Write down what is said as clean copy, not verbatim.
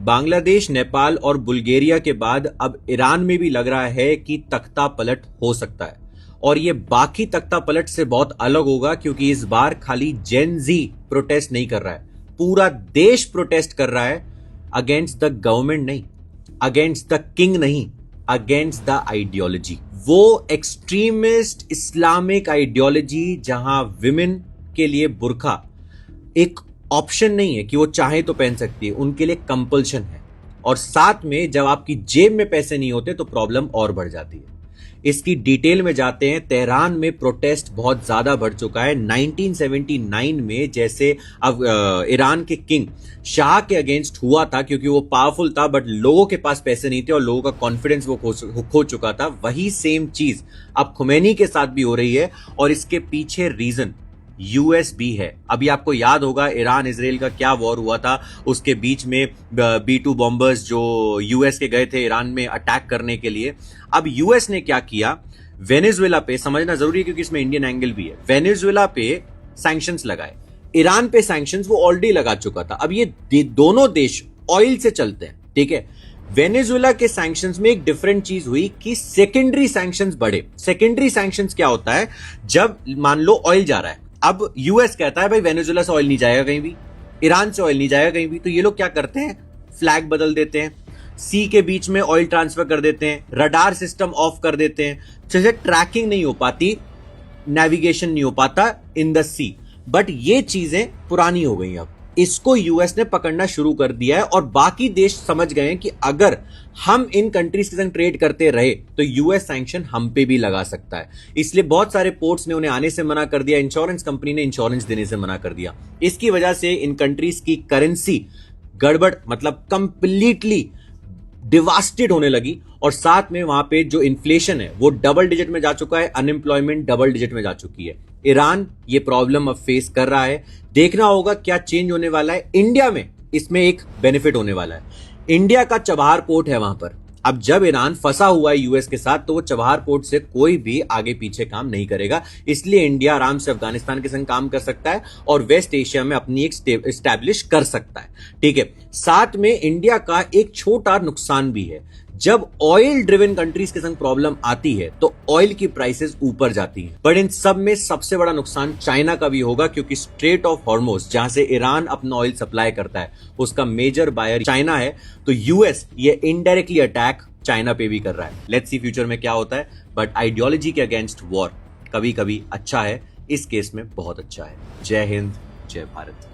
बांग्लादेश, नेपाल और बुल्गारिया के बाद अब ईरान में भी लग रहा है कि तख्ता पलट हो सकता है, और ये बाकी तख्ता पलट से बहुत अलग होगा, क्योंकि इस बार खाली जेन जी प्रोटेस्ट नहीं कर रहा है, पूरा देश प्रोटेस्ट कर रहा है अगेंस्ट द गवर्नमेंट नहीं, अगेंस्ट द किंग नहीं, अगेंस्ट द आइडियोलॉजी। वो एक्सट्रीमिस्ट इस्लामिक आइडियोलॉजी जहां विमेन के लिए बुर्का एक ऑप्शन नहीं है कि वो चाहे तो पहन सकती है, उनके लिए कंपल्शन है। और साथ में जब आपकी जेब में पैसे नहीं होते तो प्रॉब्लम और बढ़ जाती है। इसकी डिटेल में जाते हैं। तेहरान में प्रोटेस्ट बहुत ज्यादा बढ़ चुका है। 1979 में जैसे अब ईरान के किंग शाह के अगेंस्ट हुआ था, क्योंकि वो पावरफुल था बट लोगों के पास पैसे नहीं थे और लोगों का कॉन्फिडेंस वो खो चुका था। वही सेम चीज अब खुमैनी के साथ भी हो रही है, और इसके पीछे रीजन यूएस भी है। अभी आपको याद होगा ईरान इजराइल का क्या वॉर हुआ था, उसके बीच में B-2 बॉम्बर्स जो यूएस के गए थे ईरान में अटैक करने के लिए। अब यूएस ने क्या किया, वेनेजुएला पे, समझना जरूरी है क्योंकि इसमें इंडियन एंगल भी है, वेनेजुएला पे सैंक्शंस लगाए, ईरान पे सैंक्शंस वो ऑलरेडी लगा चुका था। अब ये दोनों देश ऑयल से चलते हैं, ठीक है। वेनेजुएला के सैंक्शंस में एक डिफरेंट चीज हुई कि सेकेंडरी सैंक्शंस बढ़े। सेकेंडरी सैंक्शंस क्या होता है, जब मान लो ऑयल जा रहा है, अब यूएस कहता है भाई वेनेजुएला से ऑयल नहीं जाएगा कहीं भी, ईरान से ऑयल नहीं जाएगा कहीं भी, तो ये लोग क्या करते हैं, फ्लैग बदल देते हैं, सी के बीच में ऑयल ट्रांसफर कर देते हैं, रडार सिस्टम ऑफ कर देते हैं, जैसे ट्रैकिंग नहीं हो पाती, नेविगेशन नहीं हो पाता इन द सी। बट ये चीजें पुरानी हो गई। अब इसको यूएस ने पकड़ना शुरू कर दिया है, और बाकी देश समझ गए हैं कि अगर हम इन कंट्रीज के संग ट्रेड करते रहे तो यूएस सैंक्शन हम पे भी लगा सकता है। इसलिए बहुत सारे पोर्ट्स ने उन्हें आने से मना कर दिया, इंश्योरेंस कंपनी ने इंश्योरेंस देने से मना कर दिया। इसकी वजह से इन कंट्रीज की करेंसी गड़बड़, मतलब कंप्लीटली डिवास्टेड होने लगी, और साथ में वहां पे जो इन्फ्लेशन है वो डबल डिजिट में जा चुका है, अनएम्प्लॉयमेंट डबल डिजिट में जा चुकी है। ईरान ये प्रॉब्लम अब फेस कर रहा है। देखना होगा क्या चेंज होने वाला है। इंडिया में इसमें एक बेनिफिट होने वाला है। इंडिया का चबहार पोर्ट है वहां पर। अब जब ईरान फंसा हुआ है यूएस के साथ, तो वो चबहार पोर्ट से कोई भी आगे पीछे काम नहीं करेगा। इसलिए इंडिया आराम से अफगानिस्तान के संग काम कर सकता है और वेस्ट एशिया में अपनी एक स्टैब्लिश कर सकता है, ठीक है। साथ में इंडिया का एक छोटा नुकसान भी है, जब ऑयल ड्रिवन कंट्रीज के संग प्रॉब्लम आती है तो ऑयल की प्राइसेस ऊपर जाती हैं। बट इन सब में सबसे बड़ा नुकसान चाइना का भी होगा, क्योंकि स्ट्रेट ऑफ हॉर्मोज जहां से ईरान अपना ऑयल सप्लाई करता है उसका मेजर बायर चाइना है। तो यूएस ये इनडायरेक्टली अटैक चाइना पे भी कर रहा है। लेट्स सी फ्यूचर में क्या होता है। बट आइडियोलॉजी के अगेंस्ट वॉर कभी कभी अच्छा है, इस केस में बहुत अच्छा है। जय हिंद, जय भारत।